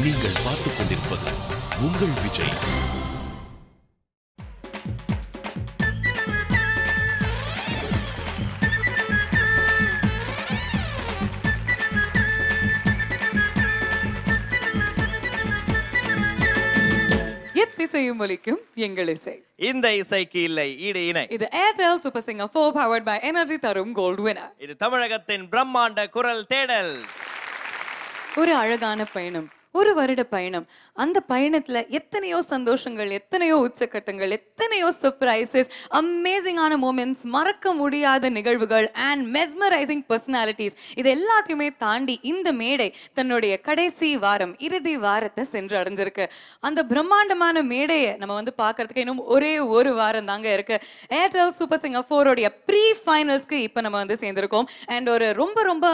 நீங்கள் பார்த்துக் கொண்டிருப்பது உங்கள் விஜய். எத்திசையும் ஒலிக்கும் எங்கள் இசை. இந்த இசைக்கு இல்லை ஈடு இணை. இது Airtel super singer 4 powered by energy தரும் கோல்ட் வினர். இது தமிழகத்தின் பிரம்மாண்ட குரல் தேடல். ஒரு அழகான பயணம், ஒரு வருட பயணம். அந்த பயணத்துல எத்தனையோ சந்தோஷங்கள், எத்தனையோ உச்சக்கட்டங்கள், எத்தனையோ சர்ப்ரைசஸ், அமேசிங்கான மூமெண்ட்ஸ், மறக்க முடியாத நிகழ்வுகள் அண்ட் மெஸ்மரைசிங் பர்சனாலிட்டிஸ், இது எல்லாத்தையுமே தாண்டி இந்த மேடை தன்னுடைய கடைசி வாரம், இறுதி வாரத்தை சென்று அடைஞ்சிருக்கு. அந்த பிரம்மாண்டமான மேடையை நம்ம வந்து பார்க்கறதுக்கு இன்னும் ஒரே ஒரு வாரம் தாங்க இருக்கு. ஏர்டெல் சூப்பர் சிங்கர் 4 உடைய ப்ரீ ஃபைனல்ஸ்க்கு இப்போ நம்ம வந்து சேர்ந்திருக்கோம். அண்ட் ஒரு ரொம்ப ரொம்ப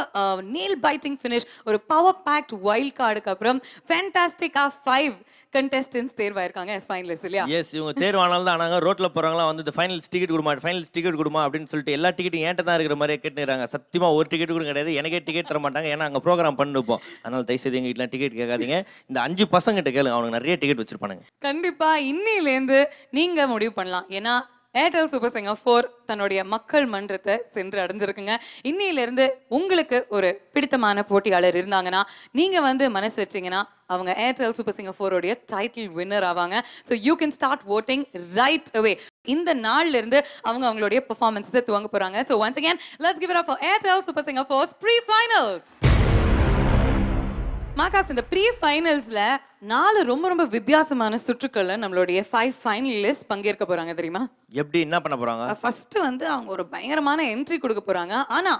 நீல் பைட்டிங் ஃபினிஷ், ஒரு பவர் பேக்ட் வைல்ட் கார்டுக்கு அப்புறம் ஃபேண்டாஸ்டிக்கா 5 கண்டெஸ்டன்ட்ஸ் தேர்வாயிருக்காங்க as finalists இல்லையா? எஸ், இவங்க தேர்வானால தான் ஆனாங்க. ரோட்ல போறவங்களாம் வந்து இந்த ஃபைனல்ஸ் டிக்கெட் கொடுமா, ஃபைனல்ஸ் டிக்கெட் கொடுமா அப்படின்னு சொல்லிட்டு எல்லா டிக்கெட்டும் ஏன்ட்ட தான் இருக்கிற மாதிரியே கேட்டுறாங்க. சத்தியமா ஒரு டிக்கெட் கூட கிடையாது. எனக்கே டிக்கெட் தர மாட்டாங்க, ஏன்னா அங்கே ப்ரோக்ராம் பண்ணிருப்போம். அதனால தயவுசெய்து எங்க வீட்டில் டிக்கெட் கேட்காதீங்க. இந்த 5 பசங்கிட்ட கேளுங்க, அவனுக்கு நிறைய டிக்கெட் வச்சிருப்பானுங்க. கண்டிப்பா இன்னிலேருந்து நீங்க முடிவு பண்ணலாம். ஏன்னா ஏர்டெல் சூப்பர் சிங்கர் 4 தன்னுடைய மக்கள் மன்றத்தை சென்று அடைஞ்சிருக்குங்க. இன்னிலிருந்து உங்களுக்கு ஒரு பிடித்தமான போட்டியாளர் இருந்தாங்கன்னா நீங்க வந்து மனசு வச்சீங்கன்னா அவங்க ஏர்டெல் சூப்பர் சிங்கர் 4 உடைய டைட்டில் வின்னர் ஆவாங்க. So you can start voting right away. இந்த நாள்ல இருந்து அவங்க அவங்களுடைய பெர்ஃபார்மன்ஸை துவங்க போறாங்க. So once again let's give it up for Airtel super singer 4's pre-finals. மார்காப்ஸ், இந்த ப்ரீ ஃபைனல்ஸ்ல 4 ரொம்ப ரொம்ப வித்தியாசமான சுற்றுக்கள்ல நம்மளுடைய 5 ஃபைனலிஸ்ட் பங்கேற்க போறாங்க தெரியுமா? எப்படி என்ன பண்ண போறாங்க? ஃபர்ஸ்ட் வந்து அவங்க ஒரு பயங்கரமான என்ட்ரி கொடுக்க போறாங்க. ஆனா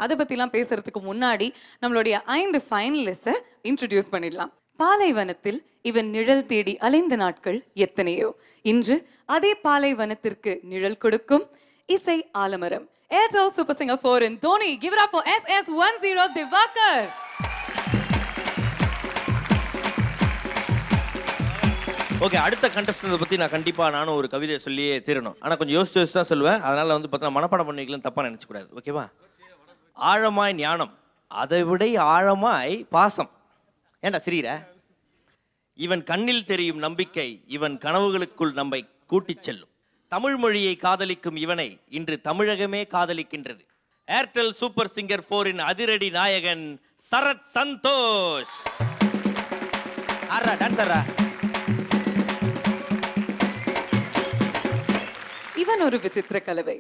அதை பத்திலாம் பேசுறதுக்கு முன்னாடி நம்மளுடைய 5 ஃபைனலிஸ்ட இன்ட்ரோடியூஸ் பண்ணிடலாம். பாலைவனத்தில் இவன் நிழல் தேடி அலைந்த நாட்கள் எத்தனையோ, இன்று அதே பாலைவனத்திற்கு நிழல் கொடுக்கும் இசை ஆலமரம். ஏர்டெல் சூப்பர் சிங்கர் 4 இன் Dhoni. Give it up for SS10 Diwakar. Okay, அடுத்த கண்டஸ்டன்ட் பற்றி நான் கண்டிப்பாக நானும் ஒரு கவிதையை சொல்லியே தீரணும். ஆனால் கொஞ்சம் யோசிச்சு தான் சொல்லுவேன். அதனால் வந்து பார்த்தா மனப்பாடம் பண்ணிக்கலாம், தப்பாக நினச்சக்கூடாது. ஓகேவா? ஆழமாய் ஞானம், அதை விட ஆழமாய் பாசம். ஏண்டா சிரிக்கிற? இவன் கண்ணில் தெரியும் நம்பிக்கை, இவன் கனவுகளுக்குள் நம்மை கூட்டிச் செல்லும். தமிழ் மொழியை காதலிக்கும் இவனை இன்று தமிழகமே காதலிக்கின்றது. ஏர்டெல் சூப்பர் சிங்கர் 4 அதிரடி நாயகன் சரத் சந்தோஷ். ஆறா டான்ஸரா. இவன் ஒரு விசித்திர கலவை.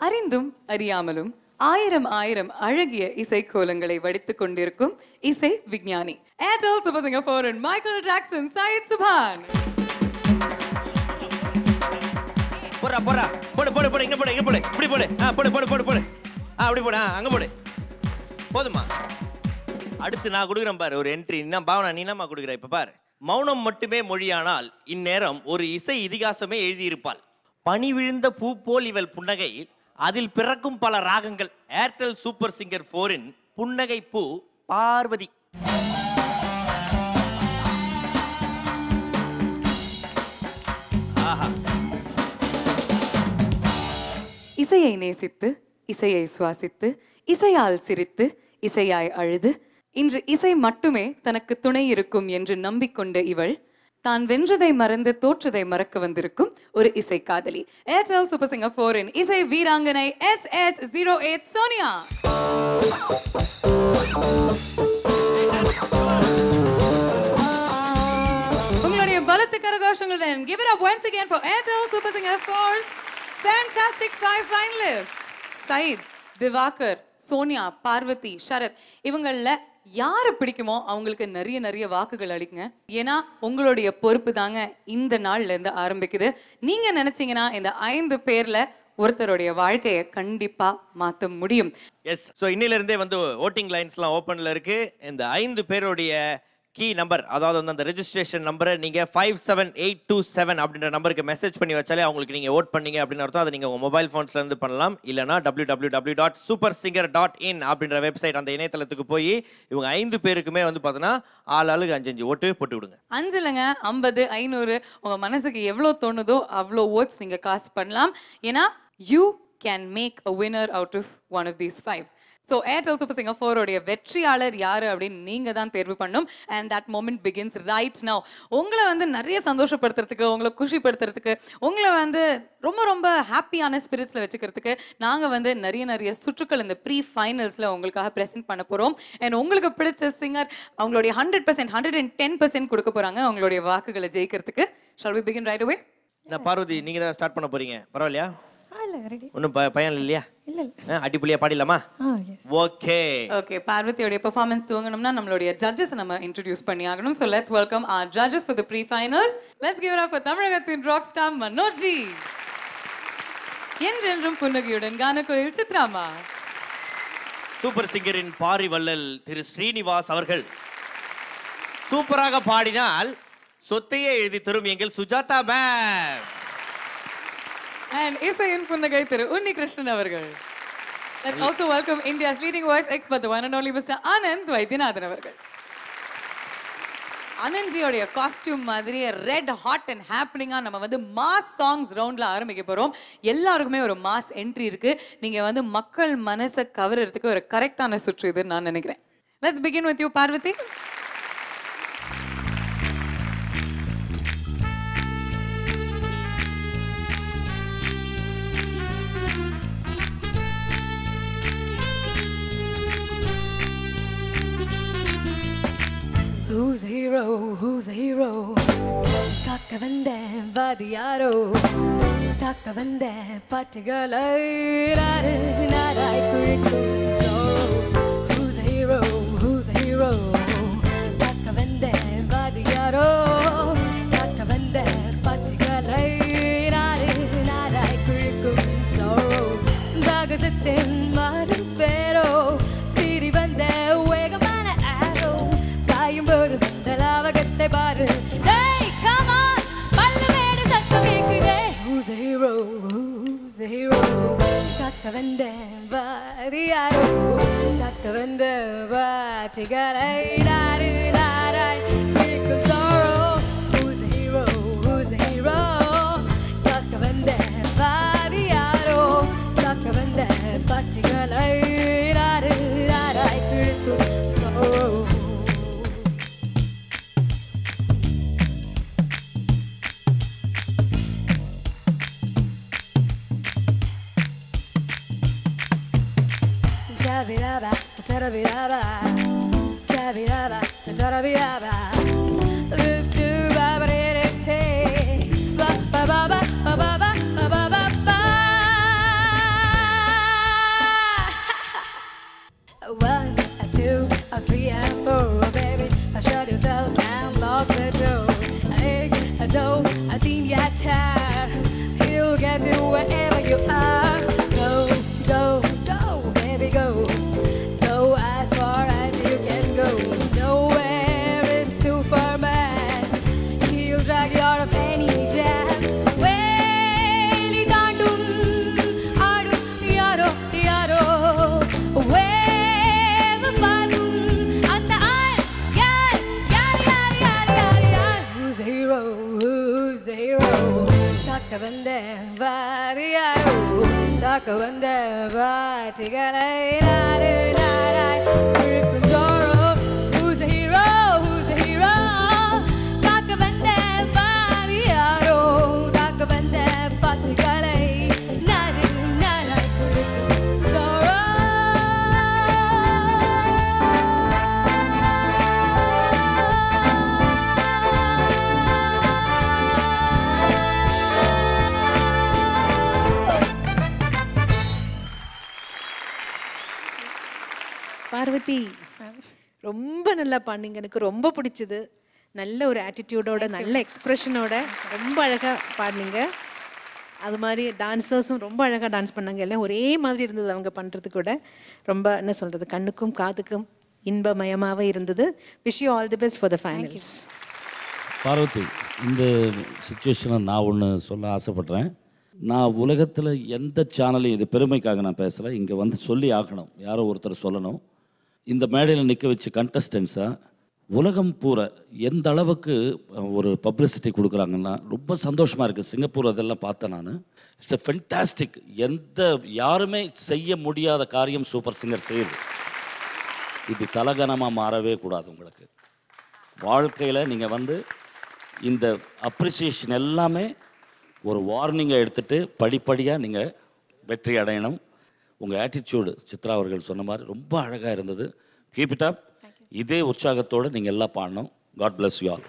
அறிந்தும் அறியாமலும் 1000 அழகிய இசை கோலங்களை வடித்துக் கொண்டிருக்கும் இசை விஞ்ஞானி. Airtel super singer 4 Michael Jackson Sayeed Subhan. போடா போடா, போடு போடு போடு, இங்க போடு, இங்க போடு, இப்படி போடு, போடு போடு போடு போடு, அப்படி போடு, அங்க போடு. போதுமா? அடுத்து நான் கொடுக்குறேன் பாரு ஒரு என்ட்ரி. என்ன பாவனா, நீ என்னம்மா கொடுக்குற? இப்ப பாரு. மௌனம் மட்டுமே மொழியானால் இந்நேரம் ஒரு இசை இதிகாசமே எழுதியிருப்பாள். பனி விழுந்த பூ போல் இவள் புன்னகை, அதில் பிறக்கும் பல ராகங்கள். ஏர்டெல் சூப்பர் சிங்கர் 4 புன்னகை பூ பார்வதி. இசையை நேசித்து, இசையை சுவாசித்து, இசையால் சிரித்து, இசையாய் அழுது, இன்று இசை மட்டுமே தனக்கு துணை இருக்கும் என்று நம்பிக்கொண்ட இவள் தான் வென்றதை மறந்து தோற்றதை மறக்க வந்திருக்கும் ஒரு இசை காதலி. ஏர்டெல் சூப்பர் சிங்கர் 4 இசை வீராங்கனை SS08 சோனியா. உங்களுடைய பலத்த கரகோஷங்களுடன் give it up once again for Airtel super singer 4's fantastic 5 finalists. Sayeed, Diwakar, Sonia, Parvathi, Sarath, இவங்கள யாரை பிடிக்குமோ அவங்களுக்கு நிறைய நிறைய வாக்குகள் அளிக்குங்க. ஏன்னா உங்களுடைய பொறுப்பு தாங்க இந்த நாள்ல இருந்து ஆரம்பிக்குது. நீங்க நினைச்சீங்கன்னா இந்த 5 பேர்ல ஒருத்தருடைய வாழ்க்கையை கண்டிப்பா மாற்ற முடியும். எஸ், ஸோ இன்னிலிருந்தே வந்து ஓட்டிங் லைன்ஸ்லாம் ஓப்பனில் இருக்கு. இந்த 5 பேருடைய கீ நம்பர், அதாவது வந்து அந்த ரெஜிஸ்ட்ரேஷன் நம்பரை நீங்கள் 57827 அப்படின்ற நம்பருக்கு மெசேஜ் பண்ணி வச்சாலே அவங்களுக்கு நீங்கள் ஓட் பண்ணீங்க அப்படின்னு அர்த்தம். அதை நீங்கள் உங்கள் மொபைல் ஃபோன்ஸ்லேருந்து பண்ணலாம். இல்லைனா www.supersinger.in அப்படின்ற வெப்சைட், அந்த இணையதளத்துக்கு போய் இவங்க 5 பேருக்குமே வந்து பார்த்தோன்னா ஆளுக்கு 5 ஓட்டு போட்டு விடுங்க. 5 இல்லைங்க, 50, 500 உங்கள் மனசுக்கு எவ்வளோ தோணுதோ அவ்வளோ ஓட்ஸ் நீங்கள் காசு பண்ணலாம். ஏன்னா you can make a winner out of one of these 5. So Airtel super singer 4 உடைய வெற்றியாளர் யாரு அப்படின்னு நீங்க தான் தேர்வு பண்ணும். And that moment begins right now. உங்களை வந்து நிறைய சந்தோஷப்படுத்துறதுக்கு, உங்களை குஷிப்படுத்துறதுக்கு, உங்களை வந்து ரொம்ப ரொம்ப ஹாப்பியான ஸ்பிரிட்ஸ்ல வச்சுக்கிறதுக்கு நாங்க வந்து நிறைய சுற்றுக்கள் இந்த ப்ரீ ஃபைனல்ஸ்ல உங்களுக்காக ப்ரெசென்ட் பண்ண போறோம். அண்ட் உங்களுக்கு பிடிச்ச சிங்கர் அவங்களுடைய 100% 110% கொடுக்க போறாங்க உங்களுடைய வாக்குகளை ஜெயிக்கிறதுக்கு. Shall we begin right away? நான் பார்வதி, நீங்க தான் ஸ்டார்ட் பண்ண போறீங்க. பரவாயில்லையா? இல்ல ரெடி. ஒன்றும் பயம் இல்லையா? இல்ல இல்ல. அடிப்புலியா பாடிடலாமா? Okay okay. பார்வதியோட பெர்ஃபார்மன்ஸ் துவங்கணும்னா நம்மளுடைய ஜட்ஜஸ் நம்ம இன்ட்ரோடியூஸ் பண்ணி ஆகணும். So let's welcome our judges for the pre-finals. Let's give it up for தமிழகத்தின் ராக் ஸ்டார் மனோஜி, என்றென்றும் புன்னகையுடன் கானகோயில் சித்ராமா, சூப்பர் சிங்கரின் பாரி வள்ளல் திரு ஸ்ரீனிவாஸ் அவர்கள், சூப்பராக பாடினால் சொத்தையே எழுதி தரும் எங்கள் சுஜாதா மேம், and இசையின் புன்னகை திரு உன்னி கிருஷ்ணன் அவர்கள். Let's also welcome India's leading voice expert, the one and only Mr. Anand Vaidyanathan அவர்கள். அனந்த்ஜியோடைய காஸ்டியூம் மாதிரியே ரெட் ஹாட் அண்ட் ஹாப்பனிங்கா நம்ம வந்து மாஸ் சாங்ஸ் ரவுண்ட்ல ஆரம்பிக்க போறோம். எல்லாருக்குமே ஒரு மாஸ் என்ட்ரி இருக்கு. நீங்க வந்து மக்கள் மனசை கவர்றதுக்கு ஒரு கரெக்டான சுற்று இதுன்னு நான் நினைக்கிறேன். Let's begin with you, Parvati. Who's a hero? Who's a hero? காக்க வந்த வாதியாரோ, காக்க வந்த பாட்டுகளை நாடு நாடாய் குழிக்கும் sorrow. Who's a hero? Who's a hero? காக்க வந்த வாதியாரோ, காக்க வந்த பாட்டுகளை நாடு நாடாய் குழிக்கும் sorrow. தாகசத்தின் மாறும் பேரோ, சிரி வந்த வேகமான லாவகத்தை பாரு. Hey, come on, பல்லவேடு சத்தம் கேக்குதே. Who's a hero? Who's a hero? காக்க வந்த வாரியாரோ, காக்க வந்த வாட்டிகளை நாடு நாடாய் கிழிக்கும் sorrow. Who's a hero? Who's a hero? காக்க வந்த வாரியாரோ, காக்க வந்த பாட்டிகளை நாடு நாடாய் கிழிக்கும் sorrow. Tabiraba, tarabiraba, tabiraba, tarabiraba. Do ba ba de te, ba ba ba ba ba ba ba ba ba ba. 1, 2, 3 and 4, baby. Shut yourself and lock the door. I don't, I think you're tired. He'll get you wherever you are. Go, go, go, baby, go. Go as far as you can go. Nowhere is too far, man. He'll drag you out of any jam. Well, daandum, aadu, yaro, yaro. Wave paadum, anda aal, yar, yar, yar, yar, yar, yar. Who's a hero? Who's a hero? காக்க வந்த வாரியாரோ, காக்க வந்த வாட்டிகளை நாடு நாடாய் கிழிக்கும் sorrow. Who's a hero? Who's a hero? காக்க வந்த வாரியாரோ, காக்க வந்த பாட்டுகளை நாடு நாடாய் கிழிக்கும் sorrow. பார்வதி ரொம்ப நல்லா பாடினீங்க. எனக்கு ரொம்ப பிடிச்சது. நல்ல ஒரு ஆட்டிடியூடோட, நல்ல எக்ஸ்பிரஷனோட ரொம்ப அழகாக பாடினீங்க. அது மாதிரி டான்ஸர்ஸும் ரொம்ப அழகாக டான்ஸ் பண்ணாங்க. எல்லாம் ஒரே மாதிரி இருந்தது அவங்க பண்ணுறது கூட. ரொம்ப என்ன சொல்கிறது, கண்ணுக்கும் காதுக்கும் இன்பமயமாக இருந்தது. Wish you all the best for the finals. Parvathi, இந்த சுச்சுவேஷனை நான் ஒன்று சொல்ல ஆசைப்பட்றேன். நான் உலகத்தில் எந்த சேனலையும், இது பெருமைக்காக நான் பேசலை, இங்கே வந்து சொல்லி ஆகணும், யாரோ ஒருத்தர் சொல்லணும். இந்த மேடையில் நிற்க வச்சு கண்டஸ்டன்ஸாக உலகம் பூரா எந்த அளவுக்கு ஒரு பப்ளிசிட்டி கொடுக்குறாங்கன்னா ரொம்ப சந்தோஷமாக இருக்குது. சிங்கப்பூர் அதெல்லாம் பார்த்தேன் நான். It's a fantastic. யாருமே செய்ய முடியாத காரியம் சூப்பர் சிங்கர் செய்யுது. இது தலகணமாக மாறவே கூடாது. உங்களுக்கு வாழ்க்கையில் நீங்கள் இந்த அப்ரிசியேஷன் எல்லாமே ஒரு வார்னிங்கை எடுத்துகிட்டு படிப்படியாக நீங்கள் வெற்றி அடையணும். உங்கள் ஆட்டிடியூடு சித்ரா அவர்கள் சொன்ன மாதிரி ரொம்ப அழகாக இருந்தது. Keep it up. இதே உற்சாகத்தோடு நீங்கள் எல்லாம் பாடணும். God bless you all.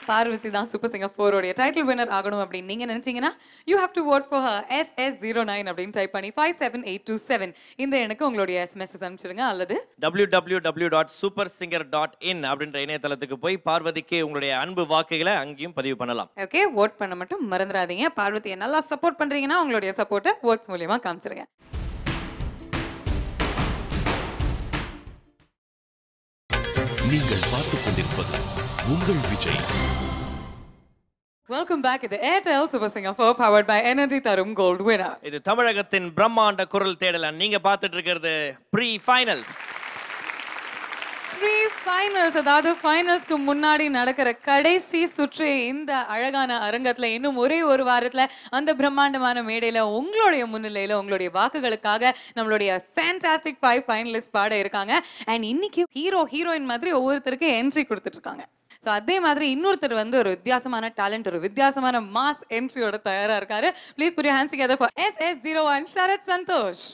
Parvathi தான் சூப்பர் சிங்கர் 4 உடைய டைட்டில் வின்னர் ஆகணும் அப்படின்னு நீங்க நினைச்சீங்கன்னா you have to vote for her SS09 அப்படின்னு டைப் பண்ணி 57827 இந்த எனக்கு உங்களுடைய SMS அனுப்பிச்சிடுங்க. அல்லது www.supersinger.in அப்படின்ற இணையதளத்துக்கு போய் பார்வதிக்கு உங்களுடைய அன்பு வாக்குகளை அங்கேயும் பதிவு பண்ணலாம். ஓகே, வோட் பண்ண மட்டும் மறந்துடாதீங்க. பார்வதியை நல்லா சப்போர்ட் பண்றீங்கன்னா உங்களுடைய சப்போர்ட்டை வோட்ஸ் மூலியமா காமிச்சிருங்க. நீங்கள் பார்த்துக் கொண்டிருப்பது உங்கள் Vijay. Welcome back to the Airtel Super Singer 4 powered by Energy Tarum Gold winner. இது தமிழகத்தின் பிரம்மாண்ட குரல் தேடல். நீங்க பார்த்துட்டு இருக்கிறது ப்ரீ ஃபைனல்ஸ். ப்ரீ ஃபைனல்ஸ், அதாவது ஃபைனல்ஸ்க்கு முன்னாடி நடக்கிற கடைசி சுற்று இந்த அழகான அரங்கத்துல இன்னும் ஒரே ஒரு வாரத்துல அந்த பிரம்மாண்டமான மேடையில உங்களுடைய முன்னிலையில உங்களுடைய வாக்குகளுக்காக நம்மளுடைய ஃபேண்டாஸ்டிக் 5 ஃபைனலிஸ்ட் பாட இருக்காங்க. அண்ட் இன்னைக்கு ஹீரோயின் மாதிரி ஒவ்வொருத்தருக்கு என்ட்ரி கொடுத்துட்டு இருக்காங்க. ஸோ அதே மாதிரி இன்னொருத்தர் ஒரு வித்தியாசமான டேலண்ட், ஒரு வித்தியாசமான மாஸ் என்ட்ரியோட தயாரா இருக்காரு. Please put your hands together for SS01 Sharath Santhosh.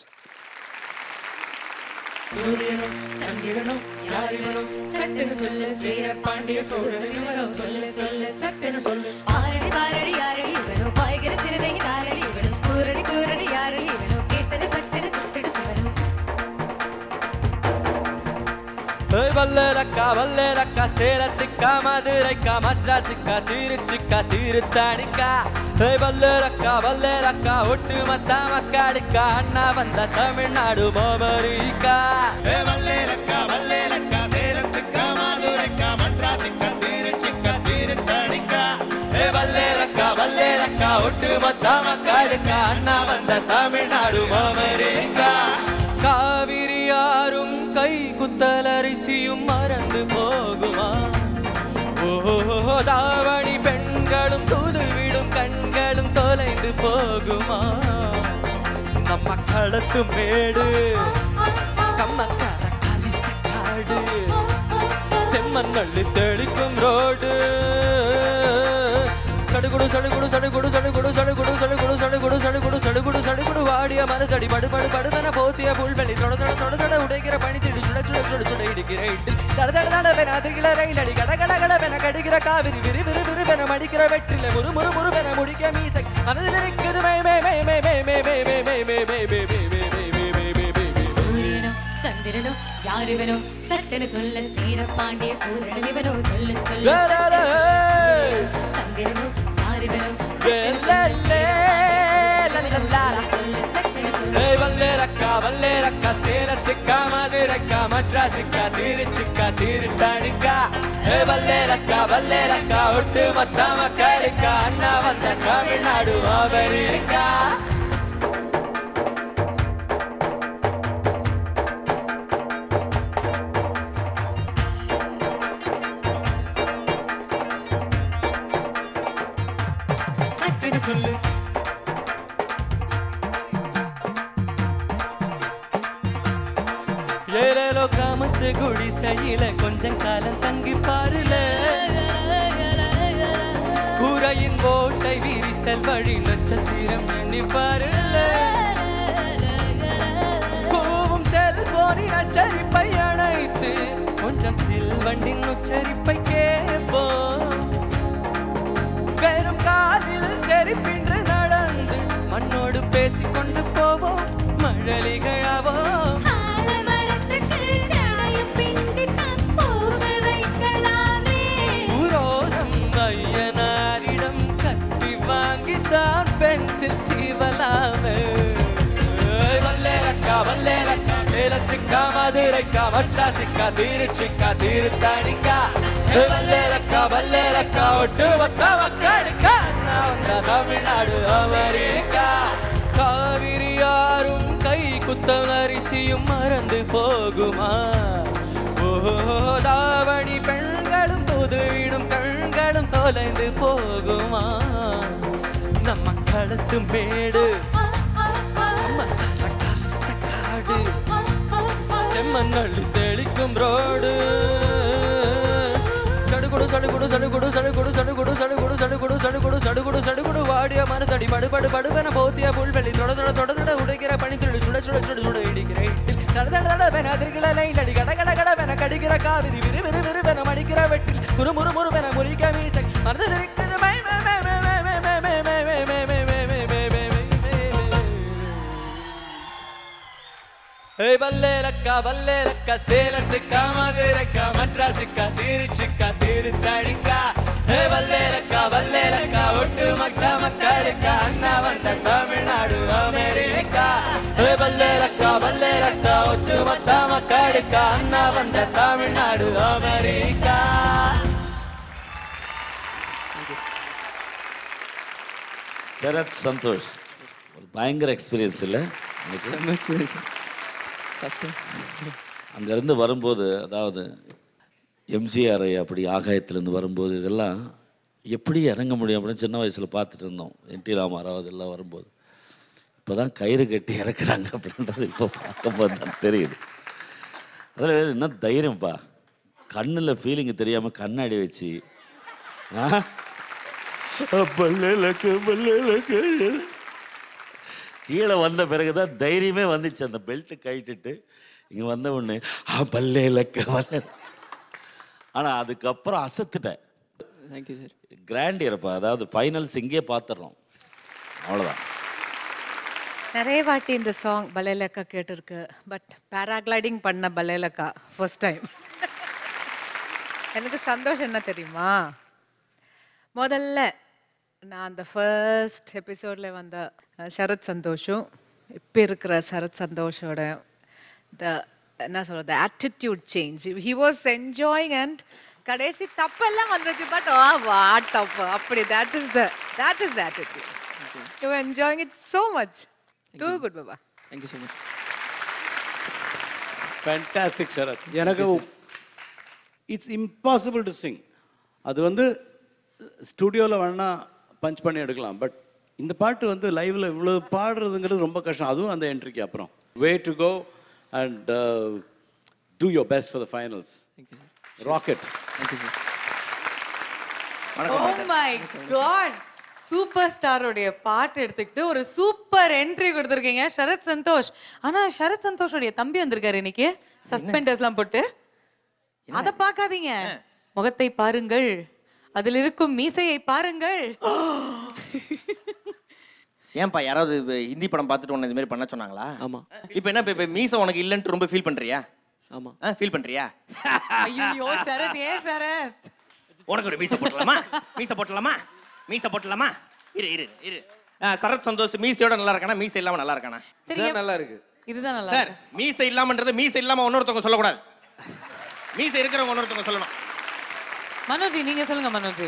சூரியனும் சந்திரனும் யாரிவனும் சட்டென சொல்ல சேர பாண்டிய சோழனும் இவனும் சொல்ல சொல்ல சட்டென சொல்ல ஆரடி பாரடி யாரடி இவனோ பாய்கிற சிறுதை தாரடி இவனோ கூரடி கூரடி யாரடி இவனோ கேட்டது பட்டது சுட்டது சிவனோ வல்லேரக்கா சேலத்துக்கா மதுரைக்கா மദ്രാസിக்கா திருச்சிக்கா திருத்தாணிக்கா வல்லேரக்கா ஒட்டுமொத்த மக்காடிக்கா அண்ணா வந்த தமிழ்நாடு மோமரிக்கா வல்லேரக்கா சேலத்துக்கா மதுரைக்கா மദ്രാസിக்கா திருச்சிக்கா திருத்தாணிக்கா வல்லேரக்கா ஒட்டுமொத்த மக்காடிக்கா அண்ணா வந்த தமிழ்நாடு மோமரிக்கா காவிரி யாரும் கை குத்தலரிசியும் மறந்து போகுமா? ஓஹோ தாவணி பெண்களும் தூதுவிடும் கண்களும் தொலைந்து போகுமா? நம்ம களத்து மேடு கம்மக்கார கரிசக்காடு செம்மண் அள்ளி தெளிக்கும் ரோடு சடுகுடு சடுகுடு சடுகுடு சடுகுடு சடுகுடு சடுகுடு சடுகுடு சடுகுடு சடுகுடு சடுகுடு வாடிய மரத்தடி படுபடு படுதன போத்திய புல்வெளி தொட தொட தொட தொட உடைக்கிற பனி திடி சுட சுட சுட சுட இடிக்கிற இட்டு தட தட தட வென அதிர்கிற ரயில் அடி கட கட கட வென கடிக்கிற காவிரி விரி விரி விரி வென மடிக்கிற வெற்றில முறு முறு முறு வென முடிக்க மீசை மனதில் இருக்குது மே மே மே மே மே மே மே மே மே மே மே மே மே மே சூரியனோ சந்திரனோ யாரிவனோ சட்டென சொல்ல சேர பாண்டிய சோழனும் இவனோ சொல்ல சொல்ல சந்திரனோ யாரிவனோ வல்லேரக்கா சேலத்துக்கா மதுரைக்கா மദ്രാസിக்கா திருச்சிக்கா திருத்தாணிக்கா வல்லேரக்கா ஒட்டுமொத்த மக்களுக்கா அண்ணா வந்த தமிழ்நாடு அமெரிக்கா. சொல்லு ஏரேலோ கிராமத்து குடிசையில கொஞ்சம் காலம் தங்கி பாருல கூரையின் ஓட்டை விரிசல் வழி நட்சத்திரம் எண்ணி பாருல கூவும் செல்போனின் அச்சரிப்பை அணைத்து கொஞ்சம் சில்வண்டின் உச்சரிப்பை கேட்போம் வெறும் காலில் செறிப்பின்று நடந்து மண்ணோடு பேசிக்கொண்டு போவோம் மழலிகளாவோம் புரோதம் ஐயனாரிடம் கட்டி வாங்கித்தான் பென்சில் சீவலாமே வல்லேரக்கா சேலத்துக்கா மதுரைக்கா மദ്രാസിக்கா திருச்சிக்கா திருத்தாணிக்கா வல்லேரக்கா ஒட்டுமொத்த மக்களுக்கா நான் வந்த தமிழ்நாடு அமெரிக்கா காவிரி யாரும் கை குத்தம் அரிசி நீதியும் மறந்து போகுமா ஓஹோ தாவணி பெண்களும் தூதுவிடும் கண்களும் தொலைந்து போகுமா நம்ம களத்து மேடு காடு செம்மண்ணள்ளி தெளிக்கும் ரோடு சடுகுடு சடுகுடு சடுகுடு சடுகுடு சடுகுடு சடுகுடு சடுகுடு சடுகுடு சடுகுடு சடுகுடு வாடிய மனதடி படுபடு படுவென போத்திய புல்வெளி தொட தொட தொட தொட உடைக்கிற பனித்துளி சுட சுட சுட சுட இடிக்கிற இட்டில் தட தட தடவென அதிர்கிற லைலடி கட கட கடவென கடிக்கிற காவிரி விரு விரு விருவென மடிக்கிற வெட்டில் முறு முறு முறுவென முறிக்க மீசை மறந்திருக்கிறது மை மை மை மை மை மை மை மை மை மை மை பல்லேலக்கா சேலத்துக்கா மதுரைக்கா மட்ராசுக்கா திருச்சிக்கா திருத்தணிக்கா பல்லேலக்கா ஒட்டு மக்களுக்கா அண்ணா வந்த தமிழ்நாடு அமெரிக்கா பல்லேலக்கா ஒட்டு மக்களுக்கா அண்ணா வந்த தமிழ்நாடு அமெரிக்கா. சரத் சந்தோஷ் ஒரு பயங்கர எக்ஸ்பீரியன்ஸ் இல்லை அங்கேருந்து வரும்போது, அதாவது எம்ஜிஆர் அப்படி ஆகாயத்துலேருந்து வரும்போது இதெல்லாம் எப்படி இறங்க முடியும் அப்படின்னு சின்ன வயசில் பார்த்துட்டு இருந்தோம். என்டி ராமாராவ் இதெல்லாம் வரும்போது இப்போ தான் கயிறு கட்டி இறக்குறாங்க அப்படின்றது இப்போ பார்க்கும்போது தான் தெரியுது. அதில் என்ன தைரியம்ப்பா, கண்ணில் ஃபீலிங்கு தெரியாமல் கண்ணாடி வச்சு கீழே வந்த பிறகு தான் தைரியமே வந்துச்சு. அந்த பெல்ட்டு கட்டிட்டு இங்கே வந்த உடனே பல்லே இலக்க வல்ல. ஆனால் அதுக்கப்புறம் அசத்துட்டேன். Thank you sir. கிராண்ட் இயர்ப்பா, அதாவது ஃபைனல்ஸ் இங்கே பார்த்துடுறோம், அவ்வளோதான். நிறைய வாட்டி இந்த சாங் பலேலக்கா கேட்டிருக்கு. பட் பேராகிளைடிங் பண்ண பலேலக்கா ஃபர்ஸ்ட் டைம். எனக்கு சந்தோஷம் என்ன தெரியுமா, முதல்ல நான் அந்த ஃபர்ஸ்ட் எபிசோடில் வந்த சரத் சந்தோஷும் இப்போ இருக்கிற சரத் சந்தோஷோட என்ன சொல்கிறது attitude change. He was enjoying and கடைசி தப்பெல்லாம் வந்துருச்சு. பட் வா தப்பு அப்படி that is the attitude. You were enjoying it so much. Too good, Baba. Thank you so much. Fantastic, Sharath. எனக்கு இட்ஸ் இம்பாசிபிள் டு சிங். அது வந்து ஸ்டுடியோவில் வேணா பஞ்ச் பண்ணி எடுக்கலாம். பட் இந்த பாட்டு வந்து லைவ்ல இவ்வளோ பாடுறதுங்கிறது ரொம்ப கஷ்டம். அதுவும் அந்த என்ட்ரிக்கு அப்புறம் way to go and do your best for the finals. Rocket. Oh my god, super ஸ்டாரோடைய பாட்டு எடுத்துக்கிட்டு ஒரு சூப்பர் என்ட்ரி கொடுத்துருக்கீங்க சரத் சந்தோஷ். ஆனா சரத் சந்தோஷோடைய தம்பி வந்திருக்காரு இன்னைக்கு சஸ்பெண்டர்ஸ்லாம் போட்டு. அதை பார்க்காதீங்க, முகத்தை பாருங்கள், அதில் இருக்கும் மீசையை பாருங்கள். ஏன்பா யாராவது ஹிந்தி படம் பார்த்துட்டு உன்னை இந்த மாதிரி பண்ண சொன்னாங்களா? ஆமா. இப்போ என்ன இப்போ மீசை உனக்கு இல்லைன்ட்டு ரொம்ப ஃபீல் பண்றியா? ஆமா. ஃபீல் பண்றியா? ஐயோ சரத், ஏன் சரத்? உனக்கு ஒரு மீசை போட்டலாமா? மீசை போட்டலாமா? மீசை போட்டலாமா? இரு இரு இரு. சரத் சந்தோஷ் மீசையோட நல்லா இருக்கானா மீசை இல்லாம நல்லா இருக்கானா? சரி, நல்லா இருக்கு. இதுதான் நல்லா சார், மீசை இல்லாமன்றது மீசை இல்லாம இன்னொருத்தவங்க சொல்லக்கூடாது. மீசை இருக்கிறவங்க இன்னொருத்தவங்க சொல்லணும். மனோஜி நீங்க சொல்லுங்க. மனோஜி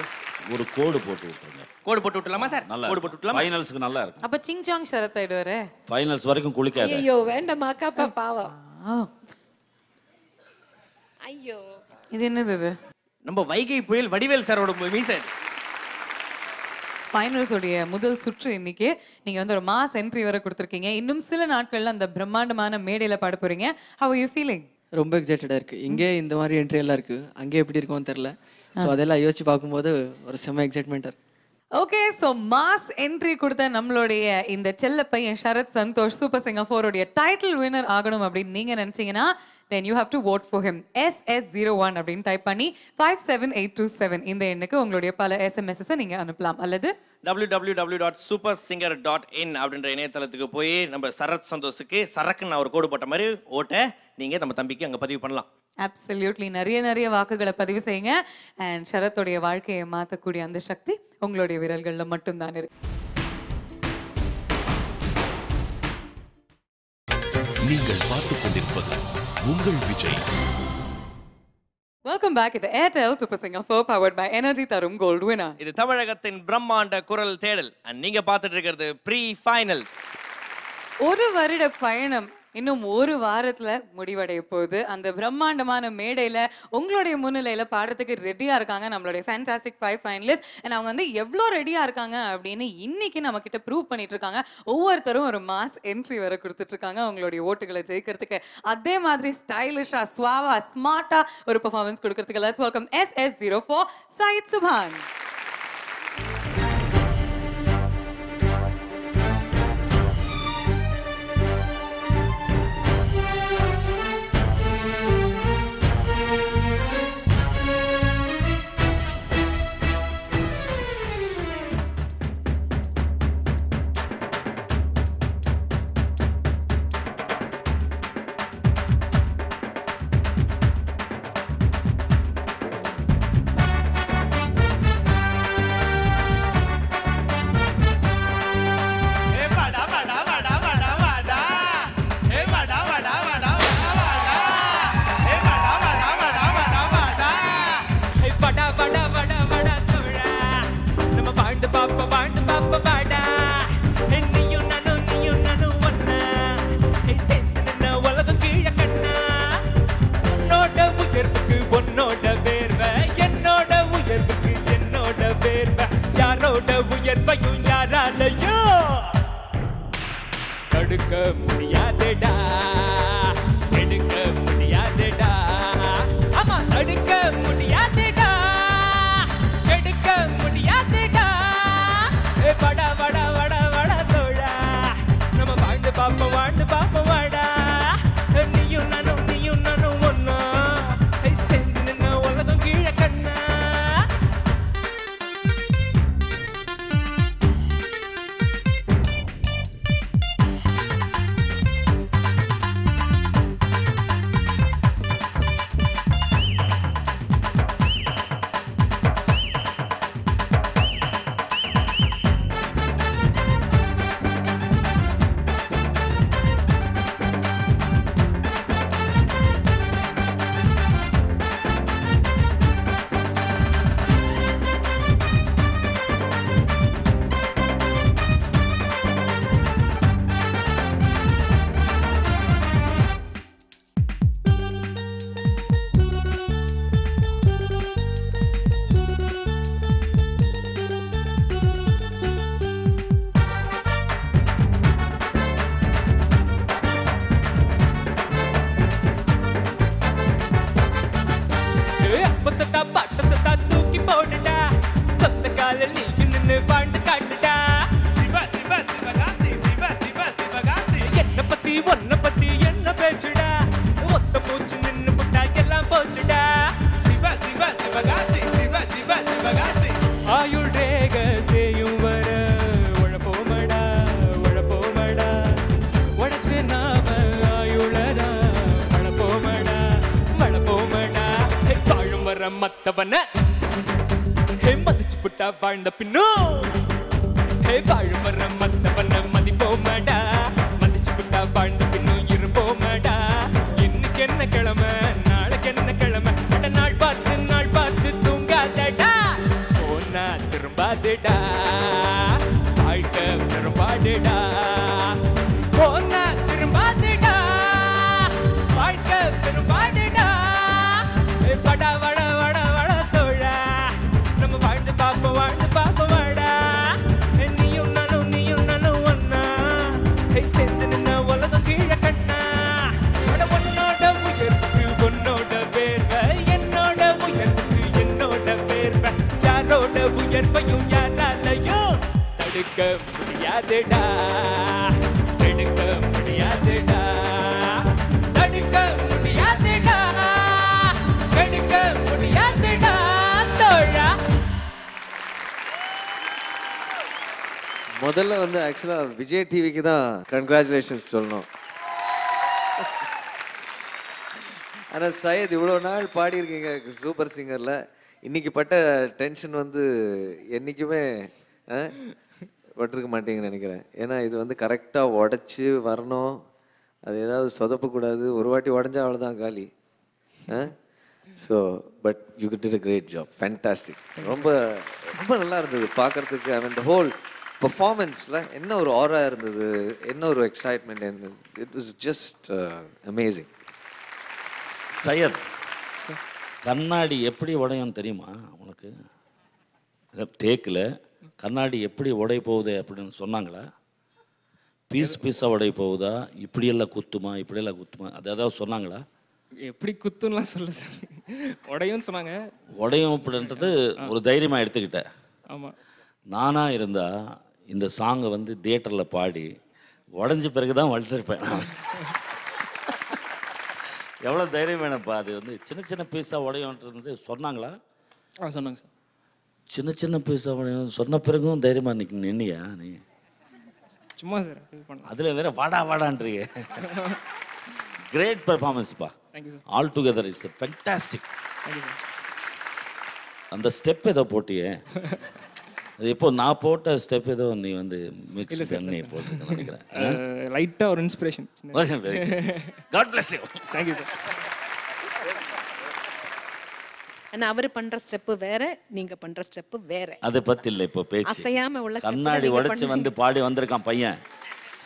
ஒரு கோடு போட்டு விட்டுருங்க. கோடு போட்டு விட்டுலாமா சார்? நல்லா கோடு போட்டு விட்டுலாமா? ஃபைனல்ஸ்க்கு நல்லா இருக்கும். அப்ப சிங் சாங் சரத் ஆயிடுவாரு. ஃபைனல்ஸ் வரைக்கும் குளிக்காத. ஐயோ வேண்டாம் அக்காப்பா பாவம். ஐயோ இது என்னது இது? நம்ம வைகை புயல் வடிவேல் சாரோட மீசை. ஃபைனல்ஸ் உடைய முதல் சுற்று இன்னைக்கு நீங்க வந்து ஒரு மாஸ் என்ட்ரி வரை கொடுத்துருக்கீங்க. இன்னும் சில நாட்கள்ல அந்த பிரம்மாண்டமான மேடையில பாட போறீங்க. How are you feeling? ரொம்ப எக்ஸைட்டடாக இருக்குது. இங்கே இந்த மாதிரி என்ட்ரி எல்லாம் இருக்குது, அங்கே எப்படி இருக்கும்னு தெரில. ஸோ அதெல்லாம் யோசிச்சு பார்க்கும்போது ஒரு செம்ம எக்ஸைட்மெண்ட்டாக இருக்குது. ஓகே, ஸோ மாஸ் என்ட்ரி கொடுத்த நம்மளுடைய இந்த செல்ல பையன் சரத் சந்தோஷ் சூப்பர் சிங்கர் 4 உடைய டைட்டில் வின்னர் ஆகணும் அப்படின்னு நீங்க நினைச்சீங்கன்னா then you have to vote for him. SS01 அப்படின்னு டைப் பண்ணி 57827 இந்த எண்ணுக்கு உங்களுடைய பல எஸ்எம்எஸ்ஸை நீங்க அனுப்பலாம். அல்லது www.supersinger.in அப்படின்ற இணையதளத்துக்கு போய் நம்ம சரத் சந்தோஷுக்கு சரக்குன்னு ஒரு கோடு போட்ட மாதிரி ஓட்ட நீங்க நம்ம தம்பிக்கு அங்க பதிவு பண்ணலாம். அப்சல்யூட்லி நிறைய வாக்குகளை பதிவு செய்யுங்க. அண்ட் சரத்துடைய வாழ்க்கையை மாற்றக்கூடிய அந்த சக்தி உங்களுடைய விரல்களில் மட்டும்தான் இருக்கு. நீங்கள் பார்த்துக் கொண்டிருப்பது உங்கள் விஜய். Welcome back. இது Airtel super singer 4 powered by energy தரும் கோல்டு வினர். இது தமிழகத்தின் பிரம்மாண்ட குரல் தேடல். நீங்க பார்த்துட்டு இருக்கிறது ப்ரீ ஃபைனல்ஸ். ஒரு வருட பயணம் இன்னும் ஒரு வாரத்துல முடிவடைய போகுது. அந்த பிரம்மாண்டமான மேடையில உங்களுடைய முன்னிலையில பாடுறதுக்கு ரெடியா இருக்காங்க நம்மளுடைய ஃபேண்டாஸ்டிக் 5 ஃபைனலிஸ்ட். அண்ட் அவங்க வந்து எவ்வளோ ரெடியா இருக்காங்க அப்படின்னு இன்னைக்கு நம்ம கிட்ட ப்ரூவ் பண்ணிட்டு இருக்காங்க. ஒவ்வொருத்தரும் ஒரு மாஸ் என்ட்ரி வர கொடுத்துட்டு இருக்காங்க அவங்களுடைய ஓட்டுகளை ஜெயிக்கிறதுக்கு. அதே மாதிரி ஸ்டைலிஷா ஸ்வாவா ஸ்மார்ட்டா ஒரு பெர்ஃபார்மன்ஸ் கொடுக்கறதுக்கு லெட்ஸ் வெல்கம் SS04 சயீத் சுபான். தடுக்க முடியாதடா எடுக்க முடியாதடா ஆமா தடுக்க முடியாதடா எடுக்க முடியாதடா வடா வடா வடா வடா தோழா நம்ம வாழ்ந்து பாப்போம் வாடா நீயும் நானும் ஒன்னா சேர்ந்து நின்ன உலகம் கீழே கண்ணா மத்தவன மதிச்சு புட்டா வாழ்ந்த பின்னோ வாழும் வர மத்தவன மதிப்போமடா மதிச்சு புட்டா வாழ்ந்த பின்னோ இருப்போமடா இன்னைக்கு என்ன கிழமை நாளைக்கு என்ன கிழமை நாள் பார்த்து தூங்காதடா போனா திரும்பாதடா வாழ்க்கை திரும்பாதடா போனா திரும்பாதடா வாழ்க்கை திரும்பாதடா வடா வடா வடா வடா தோழா நம்ம வாழ்ந்து பாப்போம் வாடா நீயும் நானும் ஒன்னா சேர்ந்து நின்ன உலகம் கீழே கண்ணா உன்னோட உயர்வுக்கு உன்னோட பேர்வை என்னோட உயர்வுக்கு என்னோட பேர்வை யாரோட உயர்வையும் யாராலையும் தடுக்க முடியாதடா தடுக்க முடியாதடா தடுக்க முடியாதடா தடுக்க முடியாதடா தோழா. முதல்ல வந்து ஆக்சுவலாக விஜய் டிவிக்கு தான் கங்க்ராச்சுலேஷன்ஸ் சொல்லணும். ஆனால் சையத் இவ்வளோ நாள் பாடியிருக்கீங்க சூப்பர் சிங்கரில், இன்னைக்கு பட்ட டென்ஷன் வந்து என்றைக்குமே பட்டிருக்க மாட்டேங்கன்னு நினைக்கிறேன். ஏன்னா இது வந்து கரெக்டாக உடச்சி வரணும், அது ஏதாவது சொதப்பக்கூடாது. ஒரு வாட்டி உடஞ்சா அவ்வளோதான் காலி. So but you did a great job, fantastic. ரொம்ப ரொம்ப நல்லா இருந்தது பார்க்குறதுக்கு. ஐ மீன் த ஹோல் பெர்ஃபார்மன்ஸில் என்ன ஒரு ஆரா இருந்தது, என்ன ஒரு எக்ஸைட்மெண்ட் இருந்தது. It was just amazing. Syed, கண்ணாடி எப்படி உடையும் தெரியுமா உனக்கு? டேக்கில் கண்ணாடி எப்படி உடைய போகுது அப்படின்னு சொன்னாங்களா? பீஸாக உடைய போகுதா, இப்படியெல்லாம் குத்துமா, இப்படியெல்லாம் குத்துமா, அது ஏதாவது சொன்னாங்களா? எப்படி குத்துலாம் சொல்ல சார், உடையும் சொன்னாங்க. உடையும் அப்படின்றது ஒரு தைரியமாக எடுத்துக்கிட்டேன். ஆமாம், நானாக இருந்தால் இந்த சாங்கை வந்து தியேட்டரில் பாடி உடஞ்ச பிறகு தான் வளர்த்துருப்பேன். எவ்வளோ தைரியம் வேணும்ப்பா. அது வந்து சின்ன சின்ன பீஸாக உடையும்ன்றது சொன்னாங்களா? சொன்னாங்க சார். சின்ன சின்ன பீஸாக உடையும் சொன்ன பிறகும் தைரியமாக நின்னியா நீ? சும்மா சார் அதில் வேற வாடான்றீங்க. கிரேட் பெர்ஃபார்மன்ஸ்ப்பா. All together it's fantastic. அந்த ஸ்டெப் ஏதோ போட்டியே, அது இப்போ நான் போட்ட ஸ்டெப் ஏதோ நீ வந்து மிக்ஸ் பண்ணி போட்டு நினைக்கிறேன். லைட்டாக ஒரு inspiration. God bless you. Thank you sir. ஆனால் அவர் பண்ணுற ஸ்டெப்பு வேற, நீங்கள் பண்ணுற ஸ்டெப்பு வேற. அதை பற்றி இல்லை இப்போ பேச்சு. அசையாமல் உள்ள கண்ணாடி உடைச்சு வந்து பாடி வந்திருக்கான் பையன்.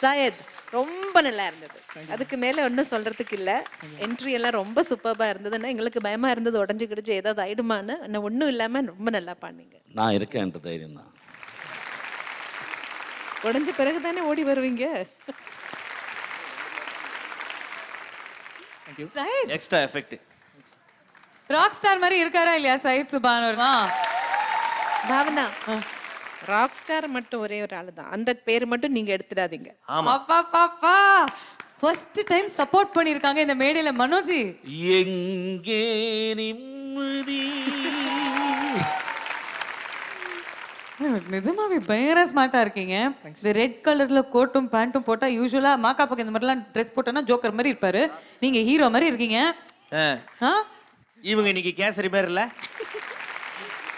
சையத், ரொம்ப நல்லா இருந்தது. அதுக்கு மேலே ஒன்றும் சொல்கிறதுக்கு இல்லை. என்ட்ரி எல்லாம் ரொம்ப சூப்பராக இருந்ததுன்னா எங்களுக்கு பயமாக இருந்தது உடஞ்சி கிடிச்சு ஏதாவது ஆயிடுமான்னு. ஆனால் ஒன்றும் இல்லாமல் ரொம்ப நல்லா பாடினீங்க. நான் இருக்கேன்ன்ற தைரியம் தான். உடஞ்ச பிறகு தானே ஓடி வருவீங்க. Extra effect. ராக் ஸ்டார் மாதிரி இருக்காரா இல்லையா சையத் சுபான்? பாவனா, ராக் ஸ்டார் மட்டும் ஒரே ஒரு ஆளு தான். அந்த பேர் மட்டும் நீங்க எடுத்துடாதீங்க. அப்பா பாப்பா ஃபர்ஸ்ட் டைம் சப்போர்ட் பண்ணிருக்காங்க இந்த மேடையில மனோஜி. எங்கே நிம்மதி. நிஜமாவே பயங்கர ஸ்மார்ட்டா இருக்கீங்க. இந்த ரெட் கலர்ல கோட்டும் பேண்ட்டும் போட்டா யூசுவலா மாக்காப்புக்கு இந்த மாதிரிலாம் ட்ரெஸ் போட்டோன்னா ஜோக்கர் மாதிரி இருப்பாரு. நீங்க ஹீரோ மாதிரி இருக்கீங்க. இவங்க இன்னைக்கு கேசரி பேர் இல்ல.